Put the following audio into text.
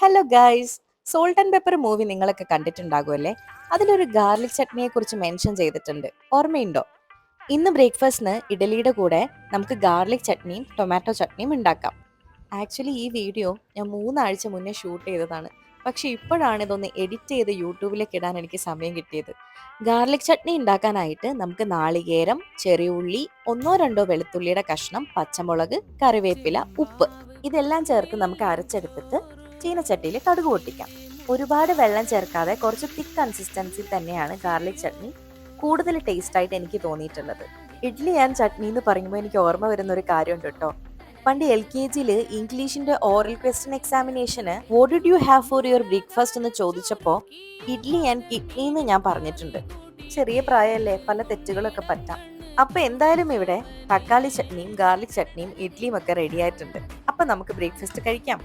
Hello guys, salt and pepper movie നിങ്ങളൊക്കെ കണ്ടിട്ടുണ്ടാകുമല്ലേ? അതിലൊരു garlic ചട്നിയെ കുറിച്ച് മെൻഷൻ ചെയ്തിട്ടുണ്ട്, ഓർമ്മയുണ്ടോ? ഇന്ന് ബ്രേക്ക്ഫാസ്റ്റിന് ഇഡലിയുടെ കൂടെ നമുക്ക് ഗാർലിക് ചട്നിയും ടൊമാറ്റോ ചട്നിയും ഉണ്ടാക്കാം. ആക്ച്വലി ഈ വീഡിയോ ഞാൻ 3 ആഴ്ച മുന്നേ ഷൂട്ട് ചെയ്തതാണ്. പക്ഷെ ഇപ്പോഴാണ് ഇതൊന്ന് എഡിറ്റ് ചെയ്ത് യൂട്യൂബിലേക്ക് ഇടാൻ എനിക്ക് സമയം കിട്ടിയത്. ഗാർലിക് ചട്നി ഉണ്ടാക്കാനായിട്ട് നമുക്ക് നാളികേരം, ചെറിയ ഉള്ളി, ഒന്നോ രണ്ടോ വെളുത്തുള്ളിയുടെ കഷ്ണം, പച്ചമുളക്, കറിവേപ്പില, ഉപ്പ് ഇതെല്ലാം ചേർത്ത് നമുക്ക് അരച്ചെടുത്തിട്ട് ചീനച്ചട്ടിയിൽ കടുക് പൊട്ടിക്കാം. ഒരുപാട് വെള്ളം ചേർക്കാതെ കുറച്ച് തിക്ക് കൺസിസ്റ്റൻസി തന്നെയാണ് ഗാർലിക് ചട്നി കൂടുതൽ ടേസ്റ്റ് ആയിട്ട് എനിക്ക് തോന്നിയിട്ടുള്ളത്. ഇഡ്ലി ആൻഡ് ചട്നി എന്ന് പറയുമ്പോൾ എനിക്ക് ഓർമ്മ വരുന്ന ഒരു കാര്യമുണ്ട് കേട്ടോ. പണ്ട് LKG ഇംഗ്ലീഷിന്റെ oral question examination what did you have for your breakfast എന്ന് ചോദിച്ചപ്പോൾ ഇഡ്ലി ആൻഡ് കിഡ്നി എന്ന് ഞാൻ പറഞ്ഞിട്ടുണ്ട്. ചെറിയ പ്രായമല്ലേ, പല തെറ്റുകളൊക്കെ പറ്റാം. അപ്പൊ എന്തായാലും ഇവിടെ തക്കാളി ചട്നിയും ഗാർലിക് ചട്നിയും ഇഡ്ലിയും ഒക്കെ റെഡി ആയിട്ടുണ്ട്. അപ്പൊ നമുക്ക് ബ്രേക്ക്ഫാസ്റ്റ് കഴിക്കാം.